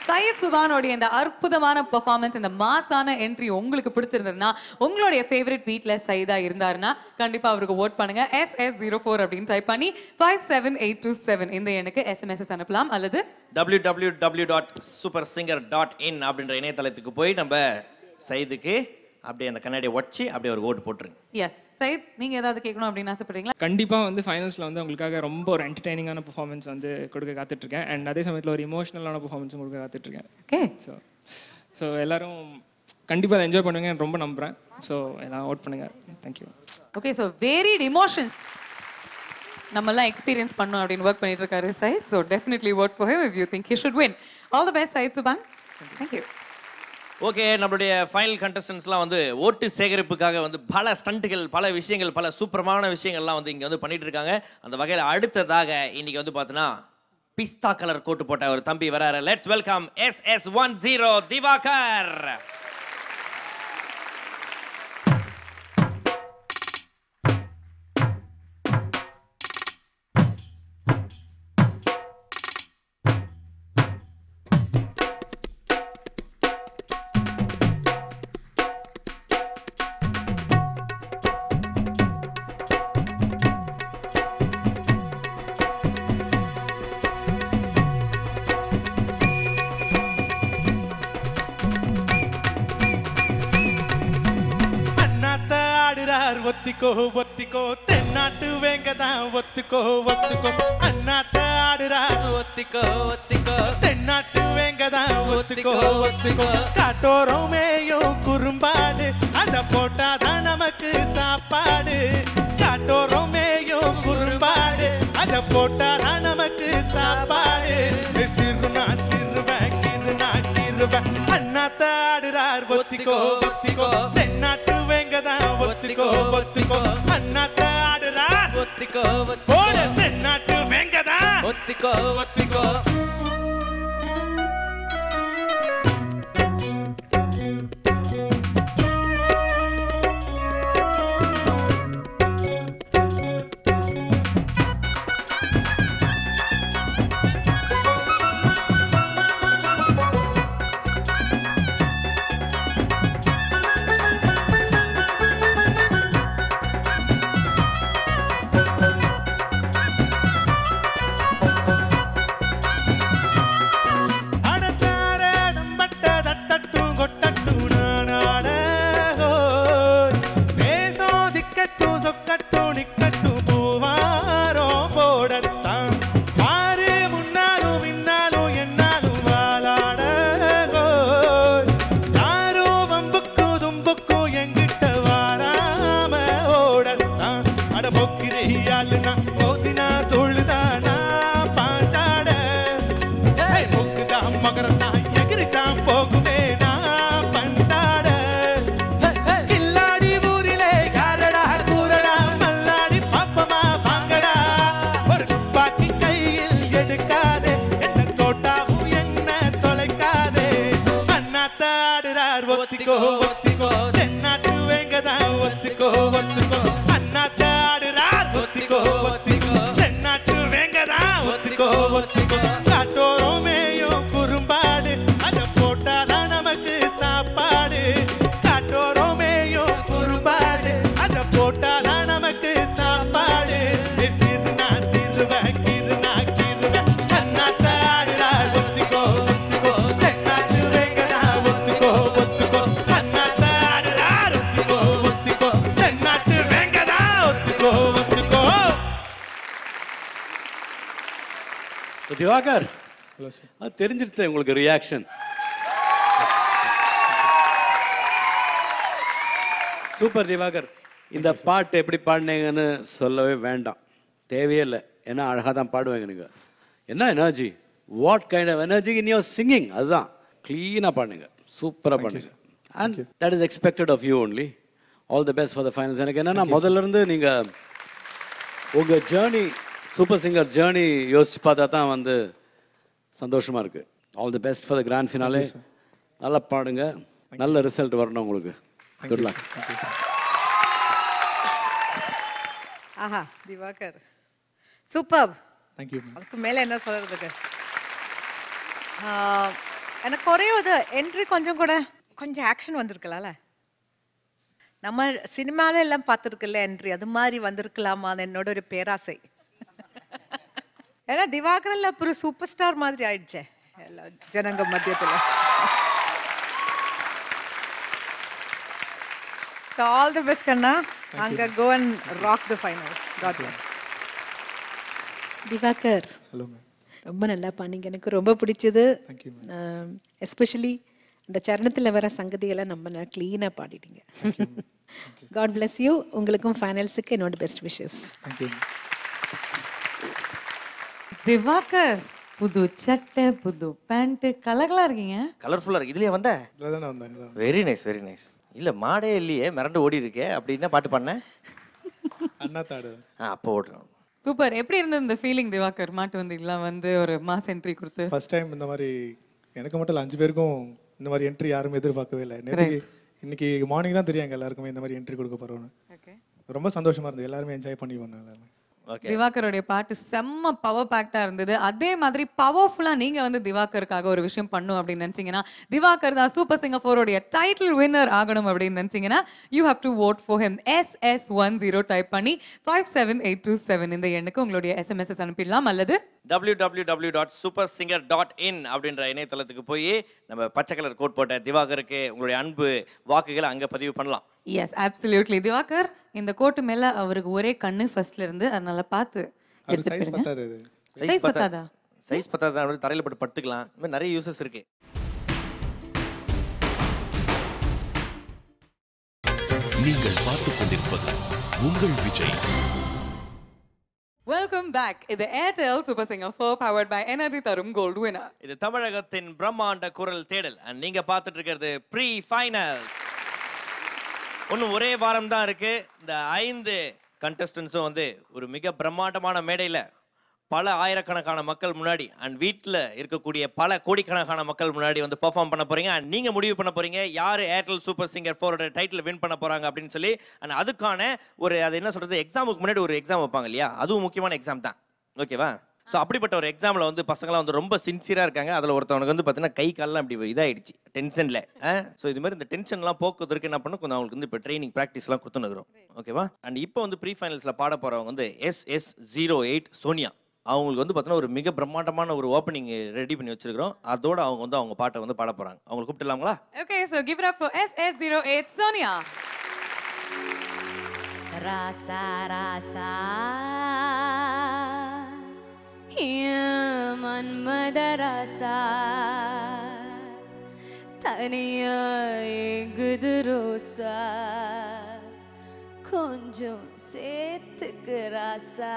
சையத் சுபானோடைய இந்த அற்புதமான பெர்ஃபார்மன்ஸ், இந்த மாசான என்ட்ரி உங்களுக்கு பிடிச்சிருந்ததுன்னா, உங்களுடைய ஃபேவரட் வீட்ல சைதா இருந்தாருன்னா கண்டிப்பா அவருக்கு ஓட் பண்ணுங்க. SS04 அப்படின்னு டைப் பண்ணி 57827 இந்த எண்ணுக்கு SMS அனுப்பலாம். அல்லது www.supersinger.in அப்படின்ற இணையதளத்துக்கு போய் நம்ம சைதுக்கு அப்படியே அந்த கண்ணாடியை வச்சு அப்படியே ஒரு ஓட்டு போட்டுருங்க. எஸ் சையத், நீங்க ஏதாவது கேட்கணும் அப்படின்னு ஆசைப்படுறீங்களா? கண்டிப்பாக வந்து ஃபைனல்ஸில் வந்து உங்களுக்காக ரொம்ப ஒரு என்டர்டெய்னிங்கான பெர்ஃபார்மன்ஸ் வந்து கொடுக்க காத்துட்ருக்கேன். அண்ட் அதே சமயத்தில் ஒரு இமோஷனலான பெர்ஃபார்மன்ஸும் கொடுக்க காத்துட்ருக்கேன். ஓகே, ஸோ எல்லாரும் கண்டிப்பாக அதை என்ஜாய் பண்ணுங்க, ரொம்ப நம்புகிறேன். ஸோ எல்லாம் ஓட் பண்ணுங்கள். Thank you. Okay, so varied emotions நம்மெல்லாம் எக்ஸ்பீரியன்ஸ் பண்ணோம் அப்படின்னு ஒர்க் பண்ணிட்டு இருக்காரு Syed. So definitely vote for him if you think he should win. All the best Syed Subhan. Thank you. Okay, நம்மளுடைய ஃபைனல் கண்டஸ்டன்ஸ்லாம் வந்து ஓட்டு சேகரிப்புக்காக வந்து பல ஸ்டண்ட்டுகள், பல விஷயங்கள், பல சூப்பரமான விஷயங்கள்லாம் வந்து இங்கே வந்து பண்ணிட்டு இருக்காங்க. அந்த வகையில் அடுத்ததாக இன்னைக்கு வந்து பார்த்தீங்கன்னா பிஸ்தா கலர் கோட்டு போட்ட ஒரு தம்பி வராரு. Let's welcome SS10 Diwakar. ஒத்திக்கோ ஒத்திக்கோ தென்னாட்டு வேங்கதான் ஒத்துக்கோ ஒத்துக்கோ அண்ணாத்த ஆடுறா ஒத்திக்கோ ஒத்திக்கோ தென்னாட்டு வேங்கதான் ஒத்துக்கோ ஒத்துக்கோ காட்டோரம் மேயும் குறும்பாடு அத போட்டாதான் நமக்கு சாப்பாடு காட்டோரம் மேயும் குறும்பாடு அத போட்டாதான் நமக்கு சாப்பாடு சிறுனா சிறுவன் கிருனா கிருவன் அண்ணாத்த ஆடுறார் ஒத்திக்கோ ஒத்திக்கோ தென்னாட்டு வேங்கதான் ஒத்திக்கோ ஒத்திக்கோ அண்ணாத்த ஆடுறா ஒத்திக்கோ ஒத்திக்கோ தென்னாட்டு வேங்கதா ஒத்திக்கோ ஒத்திக்கோ மகரந்தா எகிரித்தான் போகுமே நான் பண்டாட கில்லாடி ஊரிலே காரடா கூரடா மல்லாடி பாப்பமா வாங்கடா ஒரு துப்பாக்கி கையில் எடுக்காதே என்ன தோட்டாவும் என்ன தொலைக்காதே அண்ணாத்த ஆடுறார் ஒத்திக்கோ ஒத்திக்கோ தென்னாட்டு வேங்கதான் ஒத்திக்கோ ஒத்திக்கோ அண்ணாத்த ஆடுறார் ஒத்திக்கோ ஒத்திக்கோ தென்னாட்டு வேங்கதான் ஒத்திக்கோ ஒத்திக்கோ காட்டோரம் மேயும் குறும்பாடு அத போட்டாதான் நமக்கு சாப்பாடு காட்டோரம் மேயும் குறும்பாடு அத போட்டாதான் நமக்கு சாப்பாடு சிறுனா சிறுவ கிருனா கிருவ அண்ணாத்த ஆடுறார் ஒத்திக்கோ ஒத்திக்கோ தென்னாட்டு வேங்கதான் ஒத்திக்கோ ஒத்திக்கோ அண்ணாத்த ஆடுறார் ஒத்திக்கோ ஒத்திக்கோ தென்னாட்டு வேங்கதான் ஒத்திக்கோ ஒத்திக்கோ. திவாகர் அது தெரிஞ்சிருத்த உங்களுக்கு ரியாக்ஷன். சூப்பர் திவாகர். இந்த பாட்டு எப்படி பாடினீங்கன்னு சொல்லவே வேண்டாம், தேவையே இல்லை. ஏன்னா அழகாக தான் பாடுவாங்க நீங்கள். என்ன energy, what kind of energy in your singing. அதுதான் க்ளீனாக பாடுங்க, சூப்பராக பாடுங்க. And that is expected of you only. All the best for the finals. எனக்கு என்னென்னா முதல்ல இருந்து நீங்கள் உங்கள் ஜேர்னி, சூப்பர் சிங்கர் ஜேர்னி யோசிச்சு பார்த்தா தான் வந்து சந்தோஷமாக இருக்குது. All the best for the grand finale. நல்லா பாடுங்க, நல்ல ரிசல்ட் வரணும் உங்களுக்கு. Good luck. ஆஹா திவாகர் சூப்பர். தேங்க்யூ. அதுக்கு மேலே என்ன சொல்கிறதுக்கு. எனக்கு ஒரே ஒரு என்ட்ரி கொஞ்சம் கூட கொஞ்சம் ஆக்ஷன் வந்திருக்கலாம்ல. நம்ம சினிமாவில் எல்லாம் பார்த்துருக்குல்ல என்ட்ரி, அது மாதிரி வந்திருக்கலாமான்னு என்னோட ஒரு பேராசை. ஏன்னா திவாகரில் அப்புறம் சூப்பர் ஸ்டார் மாதிரி ஆயிடுச்சே எல்லா ஜனங்க மத்தியத்தில். ஸோ ஆல் தி பெஸ்ட் கண்ணா. அங்கே go and rock the finals. God bless. Diwakar hello ma'am. ரொம்ப நல்லா பண்ணீங்க, எனக்கு ரொம்ப பிடிச்சது. எஸ்பெஷலி இந்த சரணத்தில் வர சங்கதியெல்லாம் நம்ம க்ளீனாக பாடிட்டீங்க. God bless you. உங்களுக்கும் ஃபைனல்ஸுக்கு என்னோட பெஸ்ட் விஷஸ். தேங்க்யூ. திவாகர் புது சட்டை புது பேண்ட் கலகலா இருக்கீங்க. கலர்ஃபுல்லா இருக்கு. இதுலயே வந்த இதில் தானே வந்தாங்க. Very nice very nice. இல்ல மாடே இல்லையே, மிரண்டு ஓடி இருக்கே. அப்படி என்ன பாட்டு பண்ண? அண்ணாத்தாடு. அப்போ ஓடுறோம். சூப்பர். எப்படி இருந்தது இந்த ஃபீலிங் திவாகர் மாட்டு வந்தீங்களா வந்து ஒரு மாஸ் என்ட்ரி கொடுத்து? ஃபர்ஸ்ட் டைம் இந்த மாதிரி எனக்கு மட்டும் இல்லை, 5 பேருக்கும் இந்த மாதிரி என்ட்ரி யாரும் எதிர்பார்க்கவே இல்லை. நேற்று இன்னைக்கு மார்னிங் தான் தெரியும் எங்க எல்லாருக்குமே இந்த மாதிரி என்ட்ரி கொடுக்க போறோம்னு. ரொம்ப சந்தோஷமா இருந்தது, எல்லாருமே என்ஜாய் பண்ணி பண்ணாங்க எல்லாருமே. திவாகருடைய பாட்டு செம்ம பவர் பேக்டா இருந்தது. அதே மாதிரி பவர்ஃபுல்லா நீங்க வந்து திவாகருக்காக ஒரு விஷயம் பண்ணும் அப்படின்னு நினைச்சீங்கன்னா, திவாகர் தான் சூப்பர் சிங்கர் 4 டைட்டில் வின்னர் ஆகணும் அப்படின்னு நினைச்சீங்கன்னா, you have to vote for him. SS10 type பண்ணி 57827 இந்த எண்ணுக்கு உங்களுடைய SMS அனுப்பிடலாம். அல்லது www.supersinger.in அப்படின்ற இணையதளத்துக்கு போய் நம்ம பச்சை கலர் கோட் போட்ட திவாகருக்கு உங்களுடைய அன்பு வாக்குகளை அங்க பதிவு பண்ணலாம். Yes absolutely. திவாகர் இந்த கோட்டு மேல அவருக்கு ஒரே கண்ணு ஃபர்ஸ்ட்ல இருந்து, அதனால பார்த்து சைஸ் பத்தாது. சைஸ் பத்தாதா? சைஸ் பத்தாதா? தரையில போட்டு படுத்துக்கலாம். இந்த மாதிரி நிறைய யூசஸ் இருக்கு. நீங்கள் பார்த்துக் கொண்டிருப்பது உங்கள் விஜய். Welcome back. இது Airtel super singer 4 powered by energy தரும் கோல்டு வினர். இது தமிழகத்தின் பிரம்மாண்ட குரல் தேடல். அண்ட் நீங்க பார்த்துட்டு இருக்கிறது ப்ரீ ஃபைனல். இன்னும் ஒரே வாரம் தான் இருக்கு. இந்த 5 கண்டஸ்டன்ஸும் வந்து ஒரு மிக பிரம்மாண்டமான மேடையில் பல ஆயிரக்கணக்கான மக்கள் முன்னாடி அண்ட் வீட்டில் இருக்கக்கூடிய பல கோடிக்கணக்கான மக்கள் முன்னாடி வந்து பெர்ஃபார்ம் பண்ண போறீங்க. அண்ட் நீங்க முடிவு பண்ண போறீங்க யார் Airtel super singer 4 title win பண்ண போறாங்க அப்படின்னு சொல்லி. அண்ட் அதுக்கான ஒரு அது என்ன சொல்றது, எக்ஸாமுக்கு முன்னாடி ஒரு எக்ஸாம் வைப்பாங்க இல்லையா, அதுவும் முக்கியமான எக்ஸாம் தான். ஓகேவா? ஸோ அப்படிப்பட்ட ஒரு எக்ஸாமில் வந்து பசங்களாம் வந்து ரொம்ப சின்சியராக இருக்காங்க. அதில் ஒருத்தவனுக்கு வந்து பார்த்தீங்கன்னா கை காலெலாம் இப்படி இதாகிடுச்சு டென்ஷனில். ஸோ இது மாதிரி இந்த டென்ஷன்லாம் போக்குவதற்கு என்ன பண்ணணும், கொஞ்சம் அவங்களுக்கு வந்து இப்போ ட்ரைனிங் ப்ராக்டிஸ்லாம் கொடுத்துனுக்குறோம். ஓகேவா? அண்ட் இப்போ வந்து ப்ரீ ஃபைனல்ஸில் பாட போகிறவங்க வந்து SS08 சோனியா. அவங்களுக்கு வந்து பார்த்தீங்கன்னா ஒரு மிக பிரம்மாண்டமான ஒரு ஓப்பனிங் ரெடி பண்ணி வச்சிருக்கிறோம். அதோட அவங்க வந்து அவங்க பாட்டை வந்து பாட போகிறாங்க. அவங்களை கூப்பிட்டுலாங்களா? Okay, so give it up for SS08 Sonia. ராசா ராசா மன்மத ராசா தனியா எங்குது ரோசா கொஞ்சம் சேர்த்துக்கு ராசா.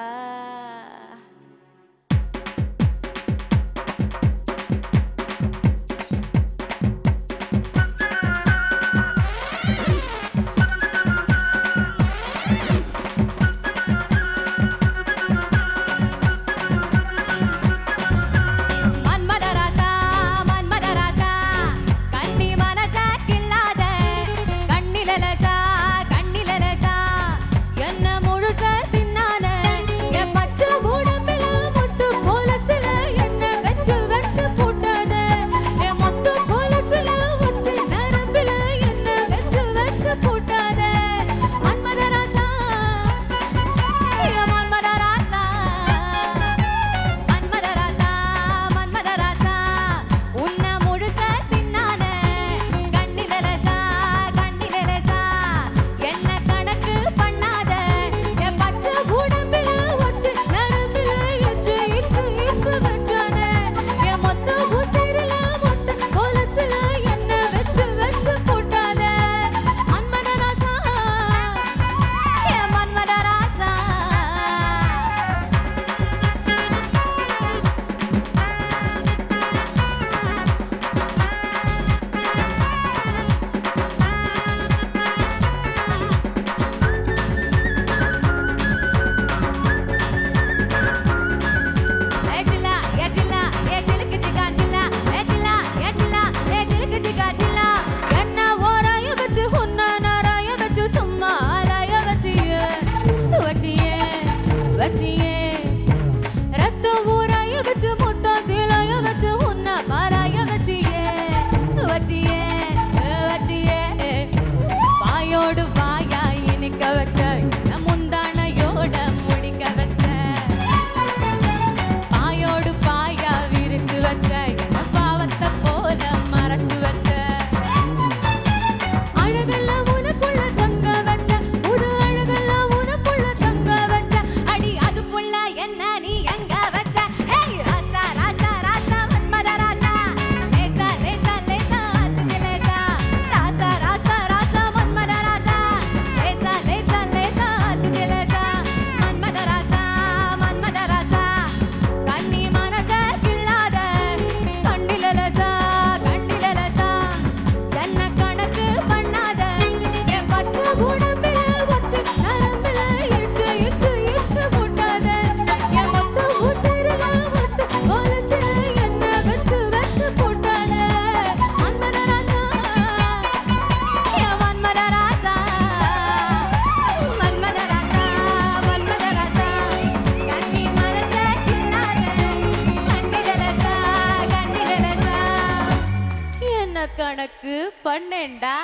கணக்கு பண்ணேன்டா.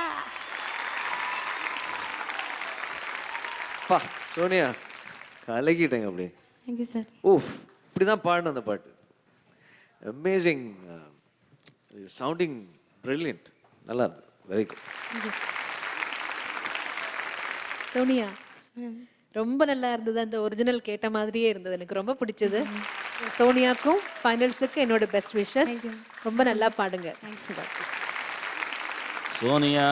பா சோனியா கலக்கிட்டேங்க அப்படியே. Thank you, sir. ஓஃப் இப்படி தான் பாடணும் அந்த பாட்டு. அமேசிங், சவுண்டிங் பிரில்லியன்ட், நல்லா இருந்தது, வெரி குட். சோனியா ரொம்ப நல்லா இருந்தது. அந்த ஒரிஜினல் கேட்ட மாதிரியே இருந்தது, எனக்கு ரொம்ப பிடிச்சது. சோனியாக்கும் ஃபைனல்ஸுக்கு என்னோட பெஸ்ட் விஷஸ். ரொம்ப நல்லா பாடுங்க. சோனியா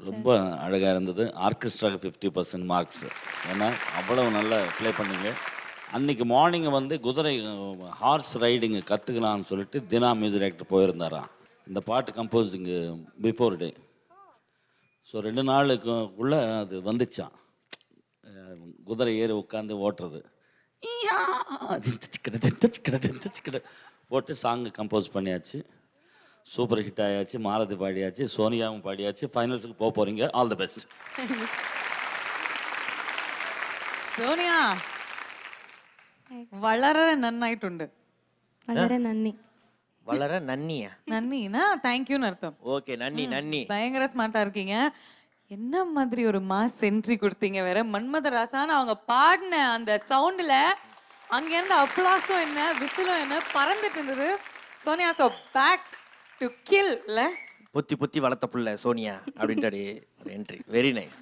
ரொம்ப அழகாக இருந்தது. ஆர்கெஸ்ட்ராவுக்கு 50% மார்க்ஸ். ஏன்னா அவ்வளவு நல்லா ப்ளே பண்ணீங்க. அன்றைக்கி மார்னிங் வந்து குதிரை ஹார்ஸ் ரைடிங்கு கற்றுக்கலான்னு சொல்லிட்டு தினா மியூசிக் டைரக்டர் போயிருந்தாராம். இந்த பாட்டு கம்போசிங்கு பிஃபோர் டே. ஸோ 2 நாளுக்குள்ளே அது வந்துச்சான். குதிரை ஏறி உட்காந்து ஓட்டுறது போட்டு சாங்கு கம்போஸ் பண்ணியாச்சு. சூப்பர் ஹிட் ஆயாச்சு. மாலதி பாடியாச்சு, சோனியாவும் பாடியாச்சு. ஃபைனல்ஸுக்கு போக போகிறீங்க. All the best. சோனியா വളരെ നന്നായിട്ടുണ്ട്. വളരെ നന്ദി. வளர நன்னியா? நன்னினா தேங்க்யூன்னு அர்த்தம். ஓகே, நன்னி நன்னி. பயங்கர ஸ்மார்ட்டா இருக்கீங்க. என்ன மாதிரி ஒரு மாஸ் என்ட்ரி கொடுத்தீங்க வேற. மன்மத ராசான்னு அவங்க பாடின அந்த சவுண்ட்ல அங்கேருந்து அப்ளாஸும் என்ன விசிலும் என்ன பறந்துட்டு இருந்தது. Sonia so back to kill இல்ல. பொத்தி பொத்தி வளர்த்த புள்ள சோனியா அப்படின்ட்டு ஒரு என்ட்ரி. Very nice.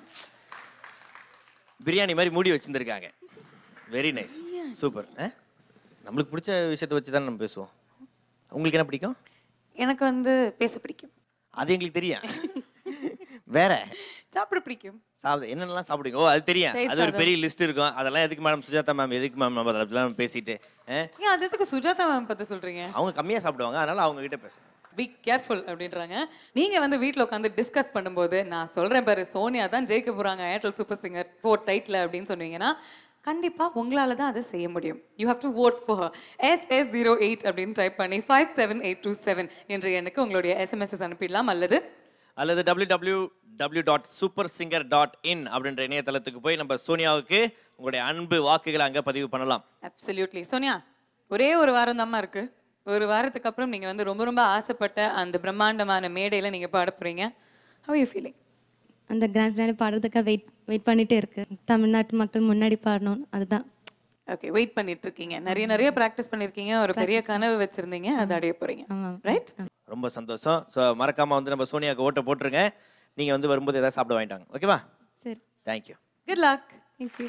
பிரியாணி மாதிரி மூடி வச்சிருந்துருக்காங்க. Very nice, super. நம்மளுக்கு பிடிச்ச விஷயத்தை வச்சு தான் நம்ம பேசுவோம். உங்களுக்கு என்ன பிடிக்கும்? எனக்கு வந்து பேச பிடிக்கும். அது எங்களுக்கு தெரியும். வேற சாப்பிட பிடிக்கும். என்னென்னலாம் சாப்பிடுங்க? ஓ அது தெரியும். அது ஒரு பெரிய லிஸ்ட் இருக்கும். அதெல்லாம் எதுக்கு மேடம் சுஜாதா மேம், எதுக்கு மேம் நம்ம அதெல்லாம் பேசிட்டு ஏன் அது எதுக்கு சுஜாதா மேம் பத்தி சொல்றீங்க? அவங்க கம்மியாக சாப்பிடுவாங்க, அதனால அவங்க கிட்ட பேசுங்க. பி கேர்ஃபுல் அப்படின்றாங்க. நீங்க வந்து வீட்டில் உட்காந்து டிஸ்கஸ் பண்ணும்போது நான் சொல்றேன் பாரு, சோனியா தான் ஜெயிக்க போறாங்க ஏர்டெல் சூப்பர் சிங்கர் 4 டைட்டில் அப்படின்னு சொன்னீங்கன்னா கண்டிப்பா உங்களால தான் அதை செய்ய முடியும். You have to vote for her. SS08 அப்படின்னு டைப் பண்ணி 57827 என்ற எண்ணுக்கு உங்களுடைய SMS அனுப்பிடலாம். அல்லது www.supersinger.in அப்படின்ற இணையதளத்துக்கு போய் நம்ம சோனியாவுக்கு உங்களுடைய அன்பு வாக்குகளை அங்கே பதிவு பண்ணலாம். அப்சல்யூட்லி. சோனியா ஒரே ஒரு வாரம் தான் இருக்கு. ஒரு வாரத்துக்கு அப்புறம் நீங்க வந்து ரொம்ப ரொம்ப ஆசைப்பட்ட அந்த பிரம்மாண்டமான மேடையில நீங்க பாட போறீங்க. How are you feeling? அந்த கிராண்ட் ஃபினாலே பாடுறதுக்காக வெயிட் பண்ணிட்டே இருக்கு. தமிழ்நாட்டு மக்கள் முன்னாடி பாடணும், அதுதான். ஓகே, வெயிட் பண்ணிட்டு இருக்கீங்க. நிறைய பிராக்டிஸ் பண்ணிருக்கீங்க. ஒரு பெரிய கனவு வச்சிருந்தீங்க, அதை அடைய போறீங்க. ரைட்? ரொம்ப சந்தோஷம். ஸோ மறக்காம வந்து நம்ம சோனியாவுக்கு ஓட்ட போட்டுருங்க. நீங்க வந்து வரும்போது ஏதாவது சாப்பிட வாங்கிட்டாங்க. ஓகேவா? சரி. Thank you. Good luck. Thank you.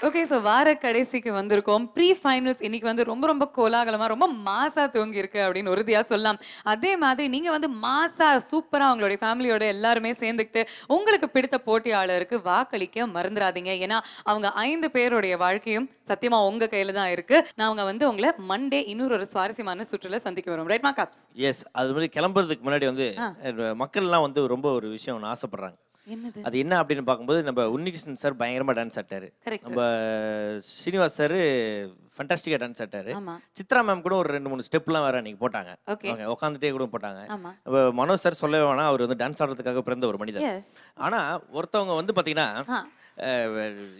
Okay, so வார கடைசிக்கு வந்திருக்கோம். ப்ரீ ஃபைனல்ஸ் இன்னைக்கு வந்து ரொம்ப ரொம்ப கோலாகலமாக ரொம்ப மாசா தூங்கி இருக்கு அப்படின்னு உறுதியாக சொல்லலாம். அதே மாதிரி நீங்கள் வந்து மாசா சூப்பராக உங்களுடைய ஃபேமிலியோட எல்லாருமே சேர்ந்துக்கிட்டு உங்களுக்கு பிடித்த போட்டியாளருக்கு வாக்களிக்க மறந்துடாதீங்க. ஏன்னா அவங்க 5 பேருடைய வாழ்க்கையும் சத்தியமாக உங்கள் கையில் தான் இருக்கு. நாங்கள் வந்து உங்களை மண்டே இன்னொரு ஒரு சுவாரஸ்யமான சுற்றுல சந்திக்க வரோம். Right marks? எஸ். அது மாதிரி கிளம்புறதுக்கு முன்னாடி வந்து மக்கள்லாம் வந்து ரொம்ப ஒரு விஷயம் ஒன்று ஆசைப்படுறாங்க. அது என்ன அப்படின்னு பார்க்கும்போது நம்ம உன்னிகிருஷ்ணன் சார் பயங்கரமா டான்ஸ் ஆட்டாரு. நம்ம ஸ்ரீனிவாஸ் சார் ஃபண்டாஸ்டிக்கா டான்ஸ் ஆட்டாரு. சித்ரா மேம் கூட ஒரு 2-3 ஸ்டெப்லாம் வேற அன்னைக்கு போட்டாங்க. உட்காந்துட்டே கூட போட்டாங்க. மனோஜ் சார் சொல்லவே வேணாம், அவர் வந்து டான்ஸ் ஆடுறதுக்காக பிறந்த ஒரு மனிதர். ஆனா ஒருத்தவங்க வந்து பாத்தீங்கன்னா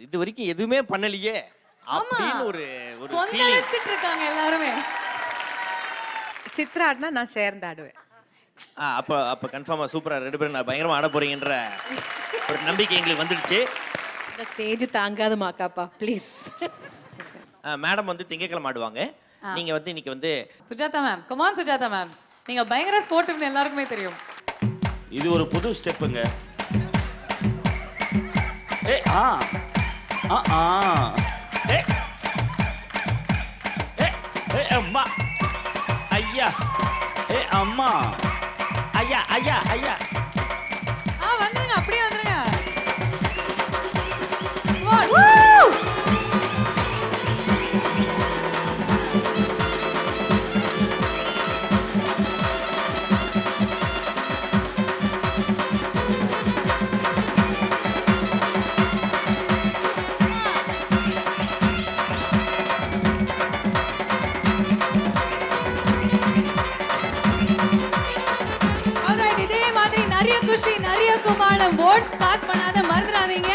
இது வரைக்கும் எதுவுமே பண்ணலையே அப்படின்னு ஒரு ஃபீலிங் இருக்காங்க எல்லாருமே. சித்ரா ஆடினா நான் சேர்ந்து ஆடுவேன். அப்ப கன்ஃபார்மா சூப்பரா 2 பேரும் நான் பயங்கரமா ஆட போறீங்கன்ற ஒரு நம்பிக்கை எங்களுக்கு வந்துடுச்சு. இந்த ஸ்டேஜ் தாங்காத மாக்காப்பா ப்ளீஸ். மேடம் வந்து திங்கக்கிழமை ஆடுவாங்க. நீங்க வந்து இன்னைக்கு வந்து Sujatha ma'am, come on Sujatha ma'am, நீங்க பயங்கர ஸ்போர்ட்டிவ்னு எல்லாருக்குமே தெரியும். இது ஒரு புது ஸ்டெப்புங்க. ஏய் ஆ ஆ ஆ ஏய் ஏய் அம்மா ஐயா ஏய் அம்மா ஐயா ஐயா ஐயா வந்துருங்க, அப்படியே வந்துருங்க. குஷி நிறைய குமாரம் ஓட்ஸ் பாஸ் பண்ணாத மறந்துடாதீங்க.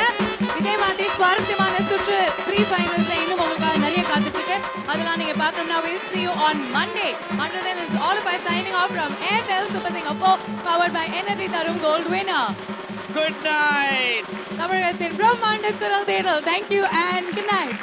இதே மாதிரி சுவாரஸ்யமான சுற்று ப்ரீ ஃபைனல்ஸ்ல இன்னும் உங்களுக்காக நிறைய காத்துட்டு இருக்கு. அதெல்லாம் நீங்க பார்க்கணும். Now we'll see you on Monday. Until then, this is all of us signing off from Airtel Super Singer 4, powered by Energy Tarum Gold Winner. Good night. தமிழகத்தின் பிரம்மாண்ட குரல் தேடல். Thank you and good night.